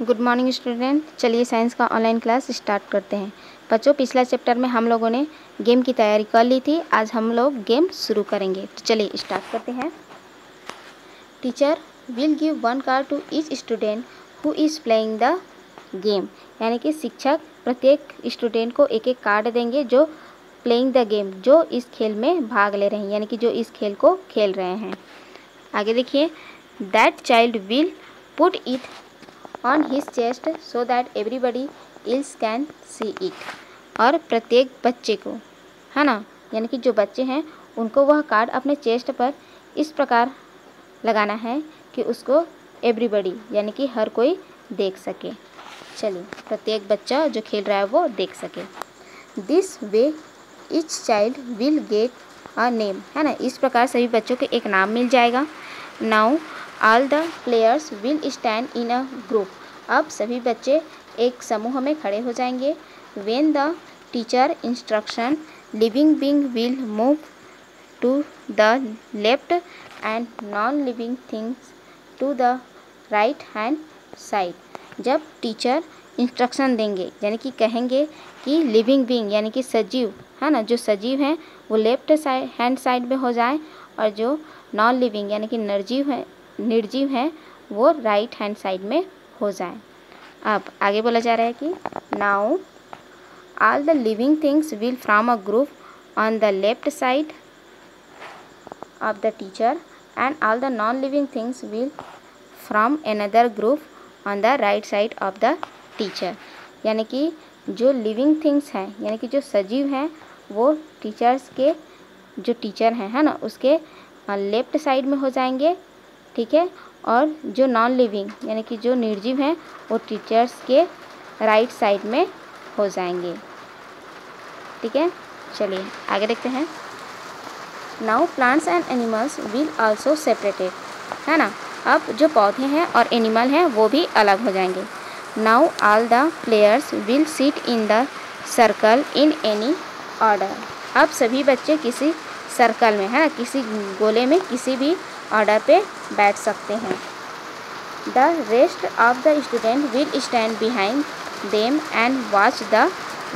Good morning student. चलिए science का online class start करते हैं। बच्चों, पिछला चैप्टर में हम लोगों ने गेम की तैयारी कर ली थी। आज हम लोग गेम शुरू करेंगे, तो चलिए स्टार्ट करते हैं। Teacher will give one card to each student who is playing the game, यानी कि शिक्षक प्रत्येक स्टूडेंट को एक एक कार्ड देंगे जो प्लेइंग द गेम, जो इस खेल में भाग ले रहे हैं, यानी कि जो इस खेल को खेल रहे हैं। आगे देखिए, that child will put it on his chest so that everybody else can see it. और प्रत्येक बच्चे को, है ना, यानी कि जो बच्चे हैं उनको वह कार्ड अपने चेस्ट पर इस प्रकार लगाना है कि उसको एवरीबडी यानी कि हर कोई देख सके। चलिए, प्रत्येक बच्चा जो खेल रहा है वो देख सके। This way each child will get a name, है ना, इस प्रकार सभी बच्चों को एक नाम मिल जाएगा। Now all the players will stand in a group. अब सभी बच्चे एक समूह में खड़े हो जाएंगे। When the teacher instruction living being will move to the left and non living things to the right hand side. जब टीचर इंस्ट्रक्शन देंगे, यानी कि कहेंगे कि लिविंग बीइंग यानी कि सजीव, है ना, जो सजीव हैं वो लेफ्ट हैंड साइड में हो जाए, और जो नॉन लिविंग यानी कि निर्जीव हैं वो राइट हैंड साइड में हो जाए। अब आगे बोला जा रहा है कि now all the living things will from a group on the left side of the teacher and all the non living things will from another group on the right side of the teacher. यानी कि जो living things हैं, यानी कि जो सजीव हैं, वो टीचर्स के जो टीचर हैं, है ना, उसके लेफ्ट साइड में हो जाएंगे, ठीक है, और जो नॉन लिविंग यानी कि जो निर्जीव हैं वो टीचर्स के राइट साइड में हो जाएंगे, ठीक है। चलिए आगे देखते हैं। Now plants and animals will also separated, है ना, अब जो पौधे हैं और एनिमल हैं वो भी अलग हो जाएंगे। Now all the players will sit in the circle in any order. अब सभी बच्चे किसी सर्कल में, है ना, किसी गोले में किसी भी ऑर्डर पे बैठ सकते हैं। The rest of the student will stand behind them and watch the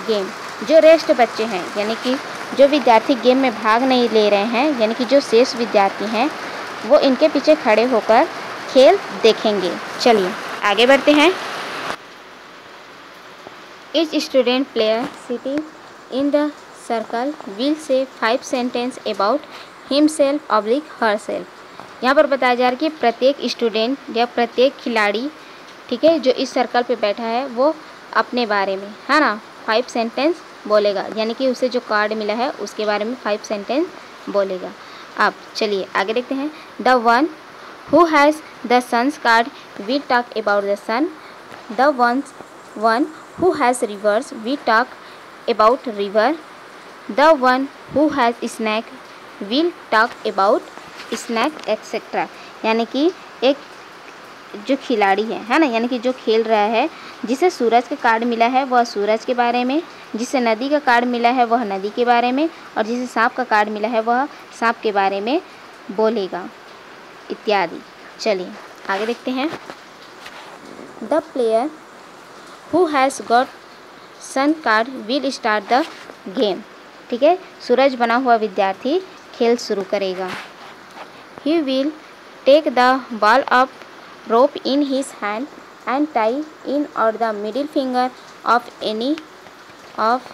game. जो रेस्ट बच्चे हैं, यानी कि जो विद्यार्थी गेम में भाग नहीं ले रहे हैं, यानी कि जो शेष विद्यार्थी हैं, वो इनके पीछे खड़े होकर खेल देखेंगे। चलिए आगे बढ़ते हैं। Each student player sitting in the circle will say 5 sentences about himself or herself। यहाँ पर बताया जा रहा है कि प्रत्येक स्टूडेंट या प्रत्येक खिलाड़ी, ठीक है, जो इस सर्कल पे बैठा है वो अपने बारे में, है ना, 5 सेंटेंस बोलेगा, यानी कि उसे जो कार्ड मिला है उसके बारे में 5 सेंटेंस बोलेगा। अब चलिए आगे देखते हैं। The one who has the sun's card will talk about the sun. The one who has rivers we talk about river. The one who has snake will talk about snake etc। यानी कि एक जो खिलाड़ी है ना, यानी कि जो खेल रहा है, जिसे सूरज का कार्ड मिला है वह सूरज के बारे में, जिसे नदी का कार्ड मिला है वह नदी के बारे में, और जिसे सांप का कार्ड मिला है वह सांप के बारे में बोलेगा, इत्यादि। चलिए आगे देखते हैं। The player Who has got sun card will start the game। ठीक है, सूरज बना हुआ विद्यार्थी खेल शुरू करेगा। He will take the ball of rope in his hand and tie in or the middle finger of any of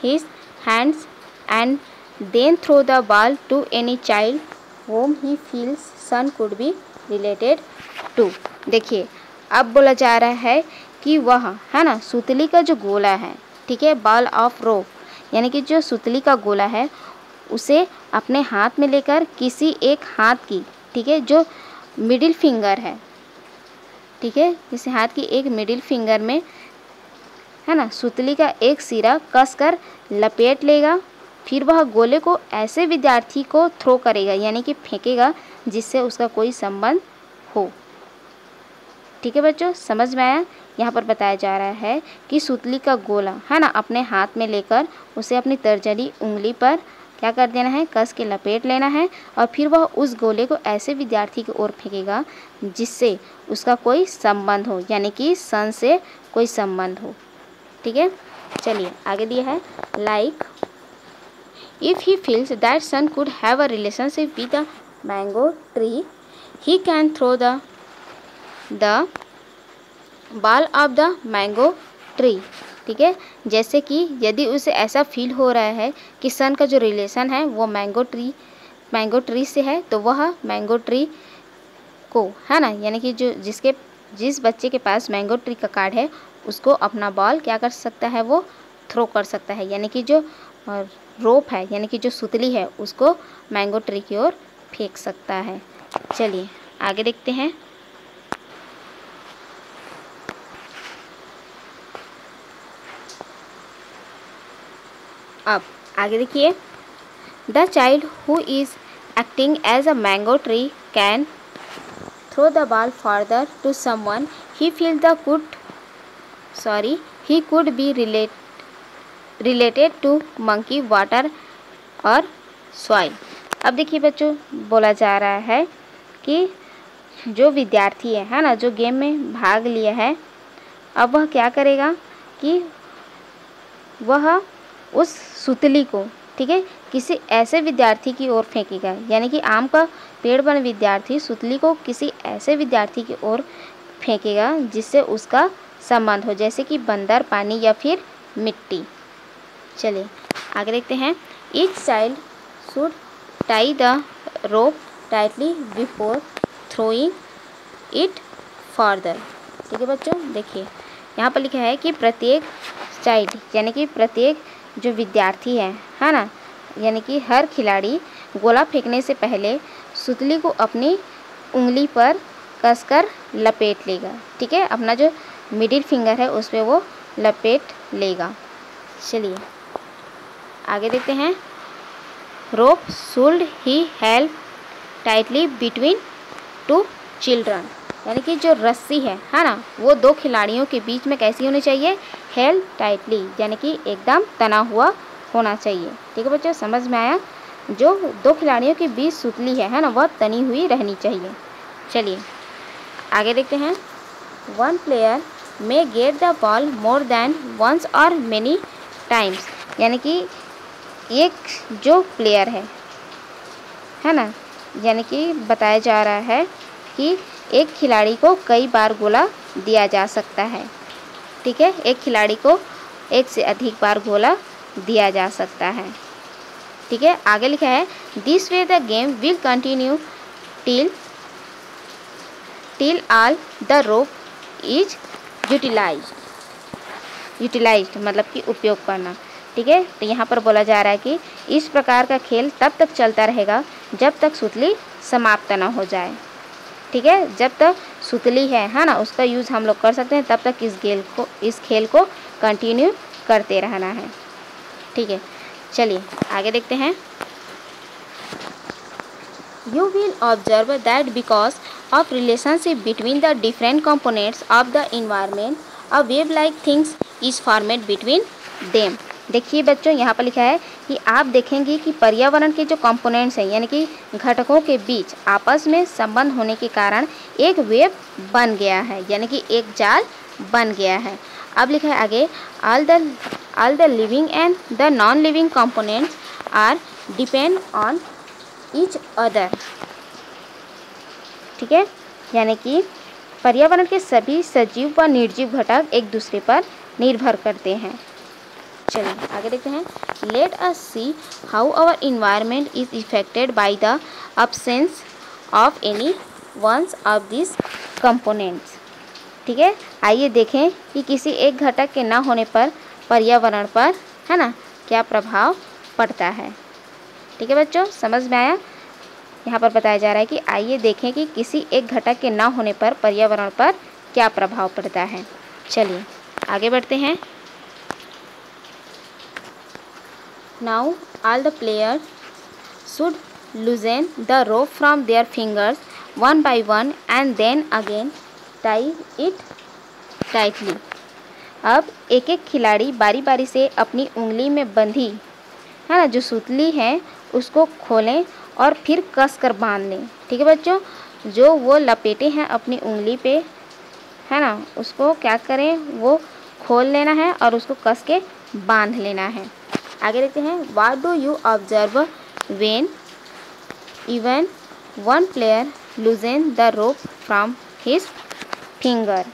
his hands and then throw the ball to any child whom he feels sun could be related to। देखिए, अब बोला जा रहा है कि वह, है ना, सुतली का जो गोला है, ठीक है, बॉल ऑफ रोप, यानी कि जो सुतली का गोला है उसे अपने हाथ में लेकर किसी एक हाथ की, ठीक है, जो मिडिल फिंगर है, ठीक है, किसी हाथ की एक मिडिल फिंगर में, है ना, सुतली का एक सिरा कसकर लपेट लेगा। फिर वह गोले को ऐसे विद्यार्थी को थ्रो करेगा, यानी कि फेंकेगा जिससे उसका कोई संबंध हो। ठीक है बच्चों, समझ में आया। यहाँ पर बताया जा रहा है कि सुतली का गोला, है ना, अपने हाथ में लेकर उसे अपनी तर्जनी उंगली पर क्या कर देना है, कस के लपेट लेना है और फिर वह उस गोले को ऐसे विद्यार्थी की ओर फेंकेगा जिससे उसका कोई संबंध हो, यानी कि सन से कोई संबंध हो। ठीक है, चलिए आगे दिया है like if he feels that sun could have a relationship with the mango tree he can throw the ball of the mango tree. ठीक है, जैसे कि यदि उसे ऐसा फील हो रहा है कि सन का जो रिलेशन है वो मैंगो ट्री से है, तो वह मैंगो ट्री को, है ना, यानी कि जिस बच्चे के पास मैंगो ट्री का कार्ड है उसको अपना बॉल क्या कर सकता है, वो थ्रो कर सकता है, यानी कि जो रोप है, यानी कि जो सुतली है उसको मैंगो ट्री की ओर फेंक सकता है। चलिए आगे देखते हैं। अब आगे देखिए, the child who is acting as a mango tree can throw the ball further to someone he feel the he could be related to monkey, water और सॉइल। अब देखिए बच्चों, बोला जा रहा है कि जो विद्यार्थी है ना, जो गेम में भाग लिया है, अब वह क्या करेगा कि वह उस सुतली को, ठीक है, किसी ऐसे विद्यार्थी की ओर फेंकेगा, यानी कि आम का पेड़ बन विद्यार्थी सुतली को किसी ऐसे विद्यार्थी की ओर फेंकेगा जिससे उसका संबंध हो, जैसे कि बंदर, पानी या फिर मिट्टी। चलिए आगे देखते हैं। Each child should tie the rope tightly before throwing it further. ठीक है बच्चों, देखिए यहाँ पर लिखा है कि प्रत्येक चाइल्ड, यानी कि प्रत्येक जो विद्यार्थी है ना, यानी कि हर खिलाड़ी गोला फेंकने से पहले सुतली को अपनी उंगली पर कसकर लपेट लेगा। ठीक है, अपना जो मिडिल फिंगर है उस पर वो लपेट लेगा। चलिए आगे देखते हैं। Rope should he help tightly between two children, यानी कि जो रस्सी है ना, वो दो खिलाड़ियों के बीच में कैसी होनी चाहिए, हेल्प टाइटली, यानी कि एकदम तना हुआ होना चाहिए। ठीक है बच्चों, समझ में आया? जो दो खिलाड़ियों के बीच सुतली है ना, वह तनी हुई रहनी चाहिए। चलिए आगे देखते हैं। One player may get the ball more than once और मेनी टाइम्स, यानी कि एक जो प्लेयर है ना, यानी कि बताया जा रहा है कि एक खिलाड़ी को कई बार गोला दिया जा सकता है। ठीक है, एक खिलाड़ी को एक से अधिक बार गोला दिया जा सकता है। ठीक है, आगे लिखा है this way the game will continue till all the rope is utilised मतलब कि उपयोग करना। ठीक है, तो यहाँ पर बोला जा रहा है कि इस प्रकार का खेल तब तक चलता रहेगा जब तक सुतली समाप्त न हो जाए। ठीक है, जब तक सुतली है ना, उसका यूज़ हम लोग कर सकते हैं, तब तक इस खेल को कंटिन्यू करते रहना है। ठीक है, चलिए आगे देखते हैं। You will observe that because of relationship between the different components of the environment, a wave-like things is formed between them। देखिए बच्चों, यहाँ पर लिखा है कि आप देखेंगे कि पर्यावरण के जो कंपोनेंट्स हैं, यानी कि घटकों के बीच आपस में संबंध होने के कारण एक वेव बन गया है, यानी कि एक जाल बन गया है। अब लिखा है आगे, all the living and the non living components are depend on each other। ठीक है, यानी कि पर्यावरण के सभी सजीव व निर्जीव घटक एक दूसरे पर निर्भर करते हैं। चलिए आगे देखते हैं। Let us see how our environment is affected by the absence of any ones of this components. ठीक है, आइए देखें कि किसी एक घटक के न होने पर पर्यावरण पर, है ना, क्या प्रभाव पड़ता है। ठीक है बच्चों, समझ में आया? यहाँ पर बताया जा रहा है कि आइए देखें कि किसी एक घटक के न होने पर पर्यावरण पर क्या प्रभाव पड़ता है। चलिए आगे बढ़ते हैं। Now all the player should loosen the rope from their fingers one by one and then again tie it tightly. अब एक एक खिलाड़ी बारी बारी से अपनी उंगली में बंधी है ना, जो सुतली है उसको खोलें और फिर कस कर बांध लें। ठीक है बच्चों, जो वो लपेटे हैं अपनी उंगली पे, है ना, उसको क्या करें, वो खोल लेना है और उसको कस के बांध लेना है। आगे देखते हैं, what do you observe when even one player लूजन the rope from his finger.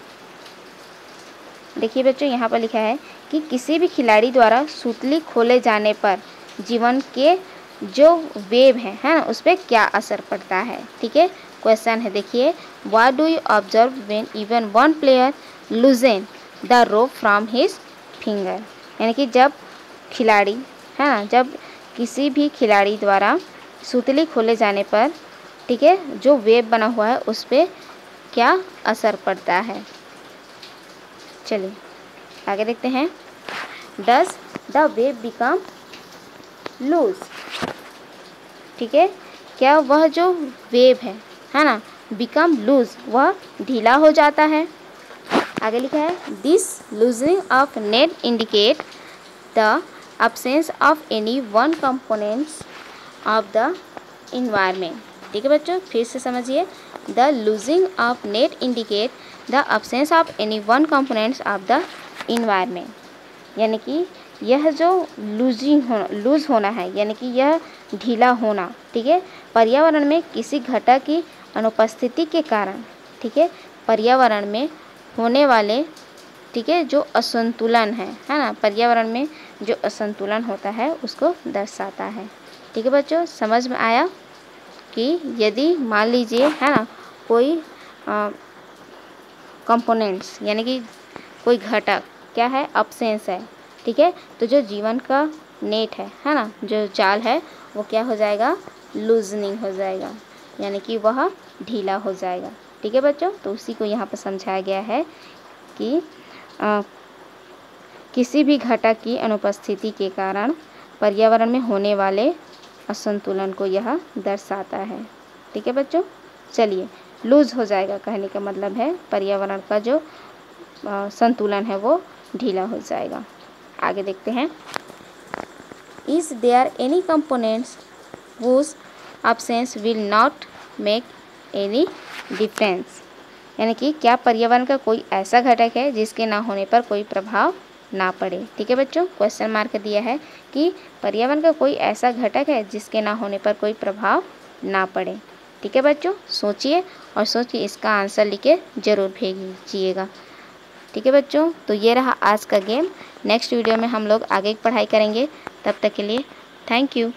देखिए बच्चों, यहाँ पर लिखा है कि किसी भी खिलाड़ी द्वारा सुतली खोले जाने पर जीवन के जो वेव है ना, उस पर क्या असर पड़ता है। ठीक है, क्वेश्चन है, देखिए, what do you observe when even one player लूजन the rope from his finger. यानी कि जब खिलाड़ी, है ना, जब किसी भी खिलाड़ी द्वारा सुतली खोले जाने पर, ठीक है, जो वेव बना हुआ है उस पर क्या असर पड़ता है। चलिए आगे देखते हैं, does the wave become loose. ठीक है, क्या वह जो वेव है ना, बिकम लूज, वह ढीला हो जाता है। आगे लिखा है, this loosening of net indicate the absence of any one components of the environment. ठीक है बच्चों, फिर से समझिए, the losing of net indicate the absence of any one components of the environment. यानी कि यह जो लूज होना है, यानी कि यह ढीला होना, ठीक है, पर्यावरण में किसी घटक की अनुपस्थिति के कारण, ठीक है, पर्यावरण में होने वाले, ठीक है, जो असंतुलन है ना, पर्यावरण में जो असंतुलन होता है उसको दर्शाता है। ठीक है बच्चों, समझ में आया कि यदि मान लीजिए, है ना, कोई कंपोनेंट्स यानी कि कोई घटक क्या है, अब्सेंस है, ठीक है, तो जो जीवन का नेट है ना, जो जाल है वो क्या हो जाएगा, लूजनिंग हो जाएगा, यानी कि वह ढीला हो जाएगा। ठीक है बच्चों, तो उसी को यहाँ पर समझाया गया है कि किसी भी घटक की अनुपस्थिति के कारण पर्यावरण में होने वाले असंतुलन को यह दर्शाता है। ठीक है बच्चों, चलिए, लूज हो जाएगा कहने का मतलब है पर्यावरण का जो संतुलन है वो ढीला हो जाएगा। आगे देखते हैं, is there any components whose absence will not make any difference। यानी कि क्या पर्यावरण का कोई ऐसा घटक है जिसके ना होने पर कोई प्रभाव ना पड़े। ठीक है बच्चों, क्वेश्चन मार्क दिया है कि पर्यावरण का कोई ऐसा घटक है जिसके ना होने पर कोई प्रभाव ना पड़े। ठीक है बच्चों, सोचिए और सोच के इसका आंसर लिख के ज़रूर भेजिएगा। ठीक है बच्चों, तो ये रहा आज का गेम। नेक्स्ट वीडियो में हम लोग आगे की पढ़ाई करेंगे। तब तक के लिए थैंक यू।